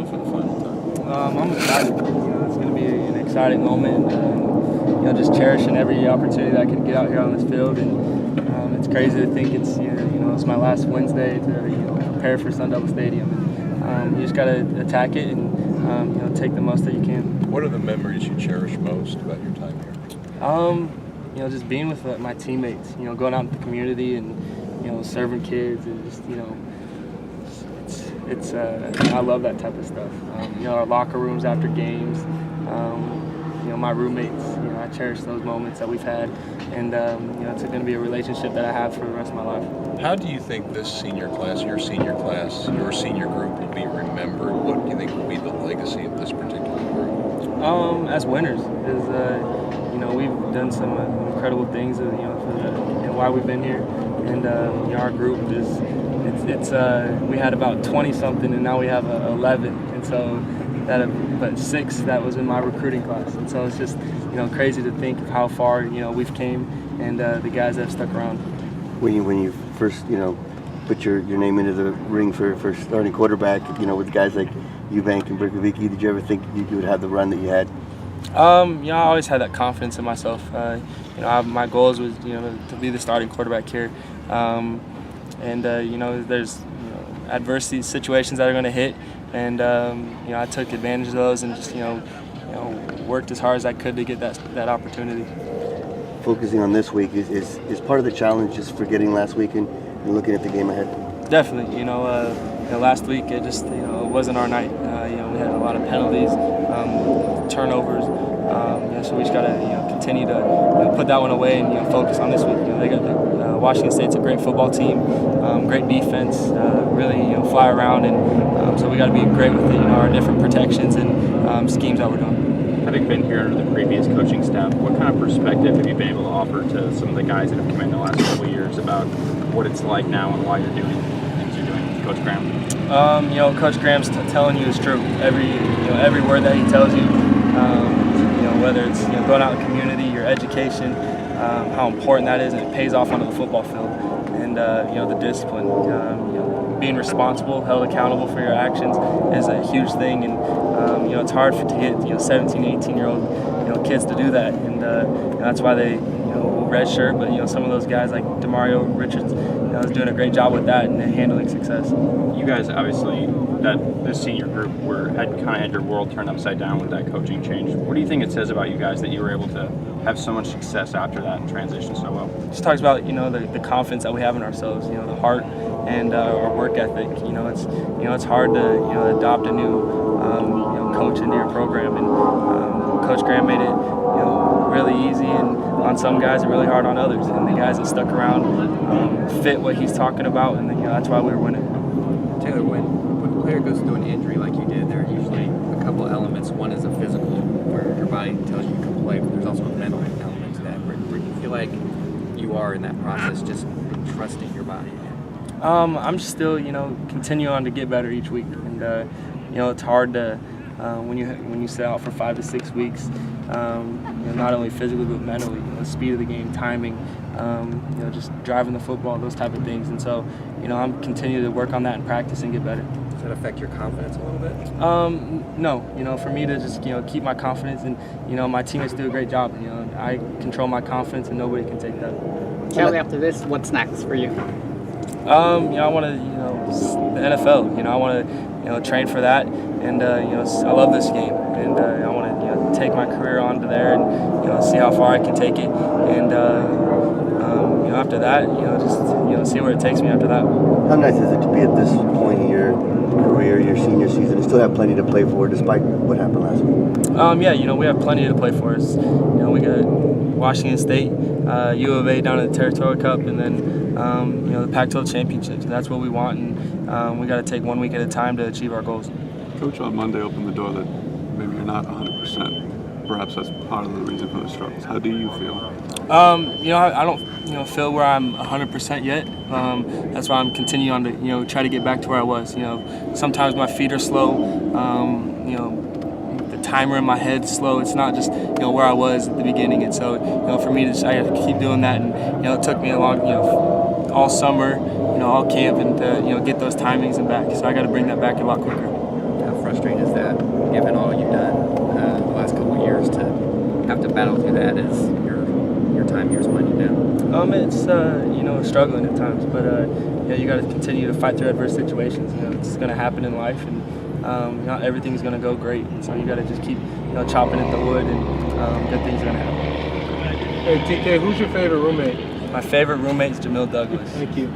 feel for the final time? I'm excited. It's going to be an exciting moment. Just cherishing every opportunity that I can get out here on this field, and it's crazy to think it's it's my last Wednesday to prepare for Sun Devil Stadium. And, you just got to attack it and take the most that you can. What are the memories you cherish most about your time here? Just being with my teammates. Going out in the community and serving kids and just it's I love that type of stuff. Our locker rooms after games. My roommates, I cherish those moments that we've had, and it's going to be a relationship that I have for the rest of my life. How do you think this senior class, your senior group will be remembered? What do you think will be the legacy of this particular group? As winners, we've done some incredible things, for why we've been here, and our group is we had about 20 something, and now we have 11, and so. But 6 that was in my recruiting class, and so it's just crazy to think of how far we've came, and the guys that have stuck around. When you first put your name into the ring for starting quarterback, with guys like Eubank and Brickovici, did you ever think you would have the run that you had? I always had that confidence in myself. My goals was to be the starting quarterback here, and there's adversity situations that are going to hit. And I took advantage of those and just worked as hard as I could to get that opportunity. Focusing on this week is part of the challenge, just forgetting last week and looking at the game ahead. Definitely. Last week it just it wasn't our night. We had a lot of penalties, turnovers. So we just got to continue to put that one away and focus on this week. They got Washington State's a great football team, great defense, really fly around, and so we got to be great with our different protections and schemes that we're doing. Having been here under the previous coaching staff, what kind of perspective have you been able to offer to some of the guys that have come in the last couple of years about what it's like now and why you're doing things you're doing, Coach Graham? Coach Graham's telling you is true. Every word that he tells you. Whether it's going out in the community, your education, how important that is, and it pays off onto the football field, and the discipline, being responsible, held accountable for your actions is a huge thing, and it's hard to get 17, 18-year-old kids to do that, and that's why they redshirt. But some of those guys like Demario Richards is doing a great job with that and handling success. You guys obviously this senior group had your world turned upside down with that coaching change. What do you think it says about you guys that you were able to have so much success after that and transition so well? It just talks about the confidence that we have in ourselves, the heart and our work ethic. It's hard to adopt a new coach into your program, and Coach Graham made it really easy and on some guys and really hard on others. And the guys that stuck around fit what he's talking about, and that's why we were winning. Taylor, when a player goes through an injury like you did, there are usually a couple of elements. One is a physical, where your body tells you can play, but there's also a mental element to that. Where do you feel like you are in that process, just trusting your body? I'm just still, continue on to get better each week, and it's hard to when you sit out for 5 to 6 weeks, not only physically but mentally, the speed of the game, timing, just driving the football, those type of things, and so I'm continuing to work on that in practice and get better. Does that affect your confidence a little bit? No, for me to just keep my confidence, and my teammates do a great job. I control my confidence, and nobody can take that. Kelly, after this, what's next for you? I want to, the NFL. I want to, train for that, and I love this game, and I want to, take my career on to there, and see how far I can take it, and after that, just see where it takes me after that. How nice is it to be at this point in your career, your senior season, and still have plenty to play for, despite what happened last week? We have plenty to play for. We got Washington State, U of A down in the Territorial Cup, and then the Pac-12 championships. And that's what we want, and we got to take 1 week at a time to achieve our goals. Coach on Monday opened the door that maybe you're not 100%. Perhaps that's part of the reason for the struggles. How do you feel? I don't feel where I'm 100% yet. That's why I'm continuing on to try to get back to where I was. Sometimes my feet are slow. The timer in my head's slow. It's not just where I was at the beginning. And so for me I have to keep doing that. And it took me a long all summer, all camp, and to get those timings and back. So I got to bring that back a lot quicker. frustrating is that, given all you've done the last couple of years, to have to battle through that as your time here's winding down? It's struggling at times, but you got to continue to fight through adverse situations. It's going to happen in life, and not everything's going to go great. So you got to just keep chopping at the wood, and good things are going to happen. Hey TK, who's your favorite roommate? My favorite roommate is Jamil Douglas. Thank you.